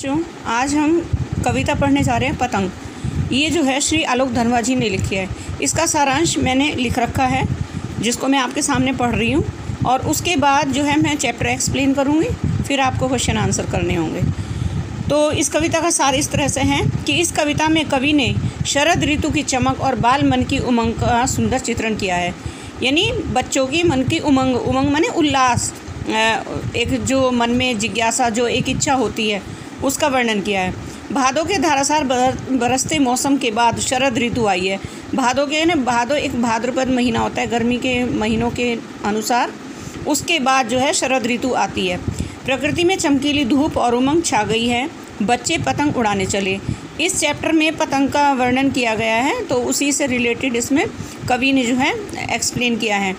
बच्चों, आज हम कविता पढ़ने जा रहे हैं पतंग। ये जो है श्री आलोक धनवा जी ने लिखी है। इसका सारांश मैंने लिख रखा है जिसको मैं आपके सामने पढ़ रही हूँ, और उसके बाद जो है मैं चैप्टर एक्सप्लेन करूँगी, फिर आपको क्वेश्चन आंसर करने होंगे। तो इस कविता का सार इस तरह से है कि इस कविता में कवि ने शरद ऋतु की चमक और बाल मन की उमंग का सुंदर चित्रण किया है। यानी बच्चों की मन की उमंग, उमंग माने उल्लास, एक जो मन में जिज्ञासा, जो एक इच्छा होती है, उसका वर्णन किया है। भादों के धारासार बरसते मौसम के बाद शरद ऋतु आई है। भादों के ना, भादों एक भाद्रपद महीना होता है गर्मी के महीनों के अनुसार, उसके बाद जो है शरद ऋतु आती है। प्रकृति में चमकीली धूप और उमंग छा गई है। बच्चे पतंग उड़ाने चले। इस चैप्टर में पतंग का वर्णन किया गया है, तो उसी से रिलेटेड इसमें कवि ने जो है एक्सप्लेन किया है।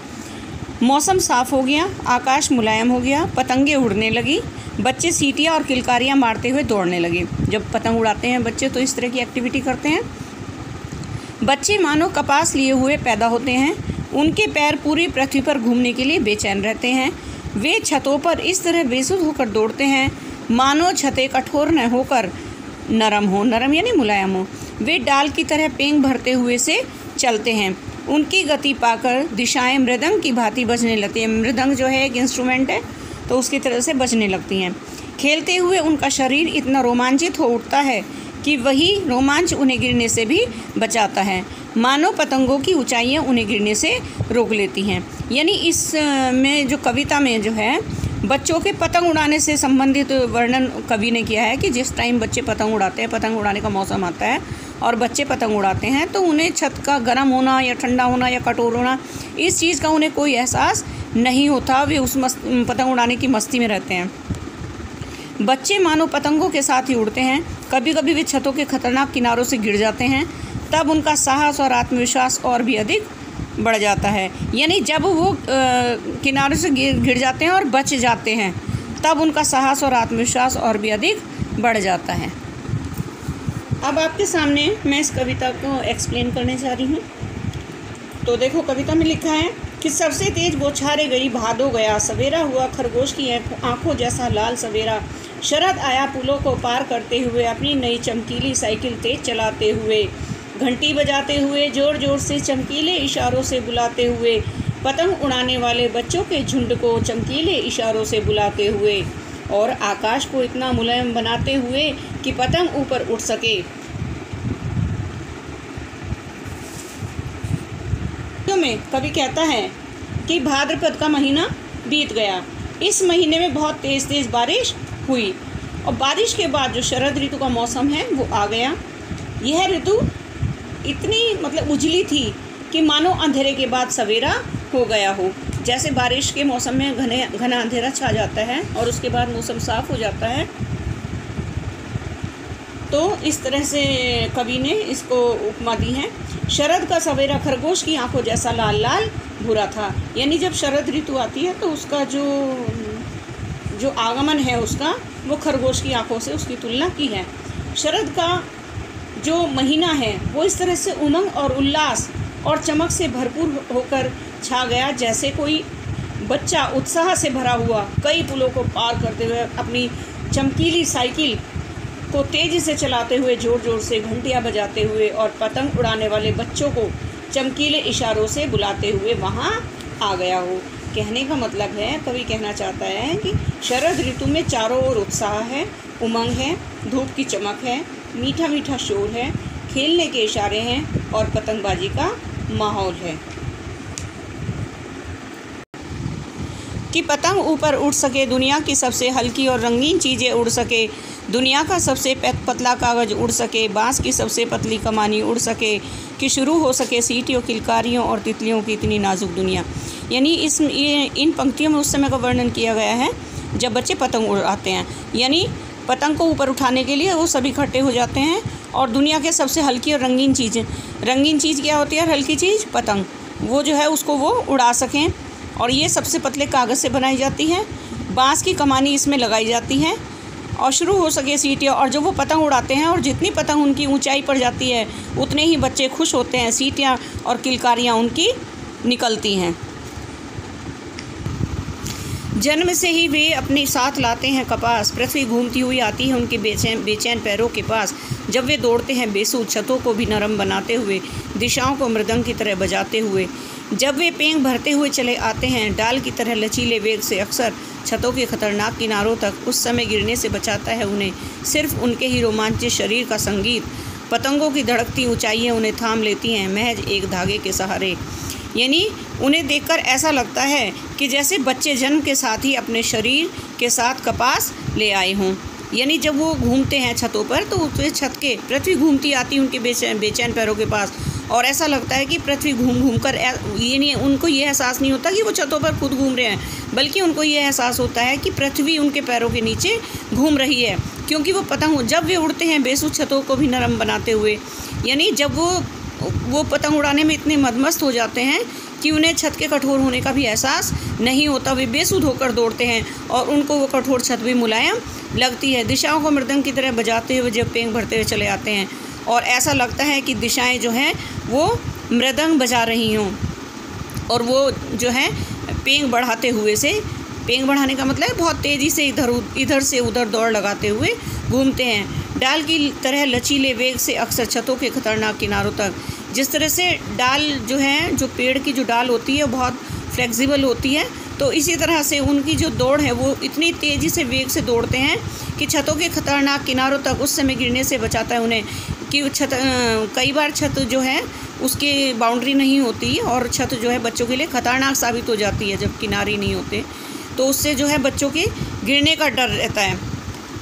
मौसम साफ़ हो गया, आकाश मुलायम हो गया, पतंगे उड़ने लगी, बच्चे सीटियाँ और किलकारियाँ मारते हुए दौड़ने लगे। जब पतंग उड़ाते हैं बच्चे तो इस तरह की एक्टिविटी करते हैं। बच्चे मानो कपास लिए हुए पैदा होते हैं। उनके पैर पूरी पृथ्वी पर घूमने के लिए बेचैन रहते हैं। वे छतों पर इस तरह बेसुध होकर दौड़ते हैं मानो छतें कठोर न होकर नरम हो, नरम यानी मुलायम हो। वे डाल की तरह पेंग भरते हुए से चलते हैं। उनकी गति पाकर दिशाएं मृदंग की भांति बजने लगती हैं। मृदंग जो है एक इंस्ट्रूमेंट है, तो उसकी तरह से बजने लगती हैं। खेलते हुए उनका शरीर इतना रोमांचित हो उठता है कि वही रोमांच उन्हें गिरने से भी बचाता है। मानो पतंगों की ऊंचाइयां उन्हें गिरने से रोक लेती हैं। यानी इस में जो कविता में जो है बच्चों के पतंग उड़ाने से संबंधित वर्णन कवि ने किया है कि जिस टाइम बच्चे पतंग उड़ाते हैं, पतंग उड़ाने का मौसम आता है और बच्चे पतंग उड़ाते हैं, तो उन्हें छत का गर्म होना या ठंडा होना या कठोर होना, इस चीज़ का उन्हें कोई एहसास नहीं होता। वे उस पतंग उड़ाने की मस्ती में रहते हैं। बच्चे मानो पतंगों के साथ ही उड़ते हैं। कभी कभी वे छतों के खतरनाक किनारों से गिर जाते हैं, तब उनका साहस और आत्मविश्वास और भी अधिक बढ़ जाता है। यानी जब वो किनारों से गिर जाते हैं और बच जाते हैं, तब उनका साहस और आत्मविश्वास और भी अधिक बढ़ जाता है। अब आपके सामने मैं इस कविता को एक्सप्लेन करने जा रही हूँ। तो देखो, कविता में लिखा है कि सबसे तेज बौछारे गई भादो गया, सवेरा हुआ खरगोश की आंखों जैसा लाल सवेरा। शरद आया पुलों को पार करते हुए, अपनी नई चमकीली साइकिल तेज चलाते हुए, घंटी बजाते हुए, जोर जोर से चमकीले इशारों से बुलाते हुए, पतंग उड़ाने वाले बच्चों के झुंड को चमकीले इशारों से बुलाते हुए, और आकाश को इतना मुलायम बनाते हुए कि पतंग ऊपर उठ सके। में कवि कहता है कि भाद्रपद का महीना बीत गया। इस महीने में बहुत तेज़ तेज़ बारिश हुई, और बारिश के बाद जो शरद ऋतु का मौसम है वो आ गया। यह ऋतु इतनी उजली थी कि मानो अंधेरे के बाद सवेरा हो गया हो। जैसे बारिश के मौसम में घना अंधेरा छा जाता है और उसके बाद मौसम साफ हो जाता है, तो इस तरह से कवि ने इसको उपमा दी है। शरद का सवेरा खरगोश की आंखों जैसा लाल लाल भूरा था। यानी जब शरद ऋतु आती है तो उसका जो आगमन है उसका, वो खरगोश की आंखों से उसकी तुलना की है। शरद का जो महीना है वो इस तरह से उमंग और उल्लास और चमक से भरपूर होकर छा गया, जैसे कोई बच्चा उत्साह से भरा हुआ कई पुलों को पार करते हुए अपनी चमकीली साइकिल को तेज़ी से चलाते हुए, जोर जोर से घंटियाँ बजाते हुए और पतंग उड़ाने वाले बच्चों को चमकीले इशारों से बुलाते हुए वहाँ आ गया हो। कहने का मतलब है, कवि कहना चाहता है कि शरद ऋतु में चारों ओर उत्साह है, उमंग है, धूप की चमक है, मीठा मीठा शोर है, खेलने के इशारे हैं और पतंगबाजी का माहौल है। कि पतंग ऊपर उड़ सके, दुनिया की सबसे हल्की और रंगीन चीज़ें उड़ सके, दुनिया का सबसे पतला कागज़ उड़ सके, बांस की सबसे पतली कमानी उड़ सके, कि शुरू हो सके सीटियों, किलकारियों और तितलियों की इतनी नाजुक दुनिया। यानी इन पंक्तियों में उस समय का वर्णन किया गया है जब बच्चे पतंग उड़ाते हैं। यानी पतंग को ऊपर उठाने के लिए वो सभी इकट्ठे हो जाते हैं, और दुनिया के सबसे हल्की और रंगीन चीज़ क्या होती है? हल्की चीज़ पतंग, वो जो है उसको वो उड़ा सकें, और ये सबसे पतले कागज़ से बनाई जाती है। बांस की कमानी इसमें लगाई जाती है, और शुरू हो सके सीटियाँ, और जो वो पतंग उड़ाते हैं और जितनी पतंग उनकी ऊंचाई पर जाती है उतने ही बच्चे खुश होते हैं। सीटियाँ और किलकारियाँ उनकी निकलती हैं। जन्म से ही वे अपने साथ लाते हैं कपास, पृथ्वी घूमती हुई आती है उनके बेचैन पैरों के पास। जब वे दौड़ते हैं बेसुध, छतों को भी नरम बनाते हुए, दिशाओं को मृदंग की तरह बजाते हुए। जब वे पेंग भरते हुए चले आते हैं डाल की तरह लचीले वेग से, अक्सर छतों के खतरनाक किनारों तक, उस समय गिरने से बचाता है उन्हें सिर्फ उनके ही रोमांचित शरीर का संगीत। पतंगों की धड़कती ऊंचाइयां उन्हें थाम लेती हैं महज एक धागे के सहारे। यानी उन्हें देखकर ऐसा लगता है कि जैसे बच्चे जन्म के साथ ही अपने शरीर के साथ कपास ले आए हों। यानी जब वो घूमते हैं छतों पर तो उस छत के पृथ्वी घूमती आती उनके बेचैन पैरों के पास, और ऐसा लगता है कि पृथ्वी घूम कर, ये नहीं, उनको ये एहसास नहीं होता कि वो छतों पर खुद घूम रहे हैं, बल्कि उनको ये एहसास होता है कि पृथ्वी उनके पैरों के नीचे घूम रही है, क्योंकि वो पतंग जब वे उड़ते हैं बेसुध छतों को भी नरम बनाते हुए। यानी जब वो पतंग उड़ाने में इतने मदमस्त हो जाते हैं कि उन्हें छत के कठोर होने का भी एहसास नहीं होता। वे बेसुध होकर दौड़ते हैं और उनको वो कठोर छत भी मुलायम लगती है। दिशाओं को मृदंग की तरह बजाते हुए जब पेंग भरते हुए चले आते हैं, और ऐसा लगता है कि दिशाएं जो हैं वो मृदंग बजा रही हों, और वो जो है पेंग बढ़ाते हुए से, पेंग बढ़ाने का मतलब है बहुत तेज़ी से इधर से उधर दौड़ लगाते हुए घूमते हैं डाल की तरह लचीले वेग से, अक्सर छतों के खतरनाक किनारों तक। जिस तरह से डाल जो है, जो पेड़ की जो डाल होती है वो बहुत फ्लेक्सिबल होती है, तो इसी तरह से उनकी जो दौड़ है वो इतनी तेज़ी से वेग से दौड़ते हैं कि छतों के खतरनाक किनारों तक उस समय गिरने से बचाता है उन्हें। कि कई बार छत जो है उसकी बाउंड्री नहीं होती, और छत जो है बच्चों के लिए खतरनाक साबित हो जाती है जब किनारे नहीं होते, तो उससे जो है बच्चों के गिरने का डर रहता है।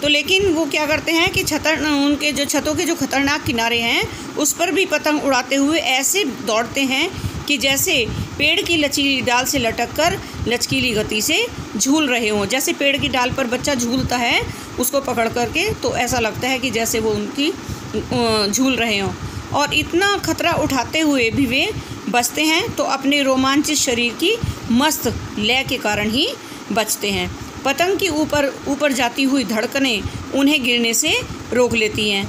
तो लेकिन वो क्या करते हैं कि उनके जो छतों के जो खतरनाक किनारे हैं उस पर भी पतंग उड़ाते हुए ऐसे दौड़ते हैं कि जैसे पेड़ की लचीली डाल से लटक कर लचकीली गति से झूल रहे हों। जैसे पेड़ की डाल पर बच्चा झूलता है उसको पकड़ करके, तो ऐसा लगता है कि जैसे वो उनकी झूल रहे हों। और इतना खतरा उठाते हुए भी वे बचते हैं, तो अपने रोमांचित शरीर की मस्त लय के कारण ही बचते हैं। पतंग की ऊपर जाती हुई धड़कनें उन्हें गिरने से रोक लेती हैं,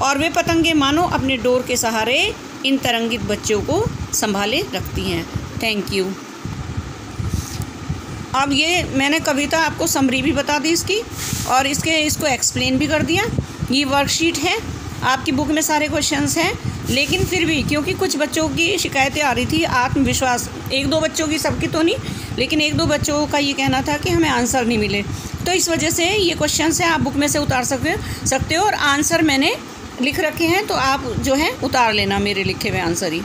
और वे पतंगे मानो अपने डोर के सहारे इन तरंगित बच्चों को संभाले रखती हैं। Thank you. अब ये मैंने कविता आपको समरी भी बता दी इसकी, और इसको एक्सप्लेन भी कर दिया। ये वर्कशीट है, आपकी बुक में सारे क्वेश्चंस हैं, लेकिन फिर भी क्योंकि कुछ बच्चों की शिकायतें आ रही थी, आत्मविश्वास, एक दो बच्चों की, सबकी तो नहीं, लेकिन एक दो बच्चों का ये कहना था कि हमें आंसर नहीं मिले, तो इस वजह से ये क्वेश्चंस हैं, आप बुक में से उतार सकते हो, और आंसर मैंने लिख रखे हैं, तो आप जो है उतार लेना मेरे लिखे हुए आंसर ही।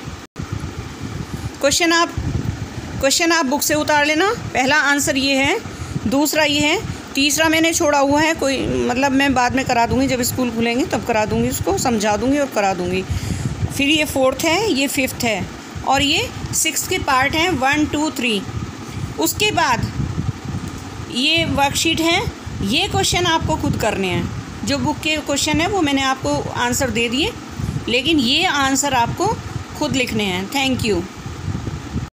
क्वेश्चन आप बुक से उतार लेना। पहला आंसर ये है, दूसरा ये है, तीसरा मैंने छोड़ा हुआ है, कोई मतलब मैं बाद में करा दूँगी, जब स्कूल खुलेंगे तब करा दूँगी, उसको समझा दूँगी और करा दूँगी। फिर ये 4th है, ये 5th है, और ये 6th के पार्ट हैं 1, 2, 3। उसके बाद ये वर्कशीट है, ये क्वेश्चन आपको खुद करने हैं। जो बुक के क्वेश्चन है वो मैंने आपको आंसर दे दिए, लेकिन ये आंसर आपको खुद लिखने हैं। Thank you.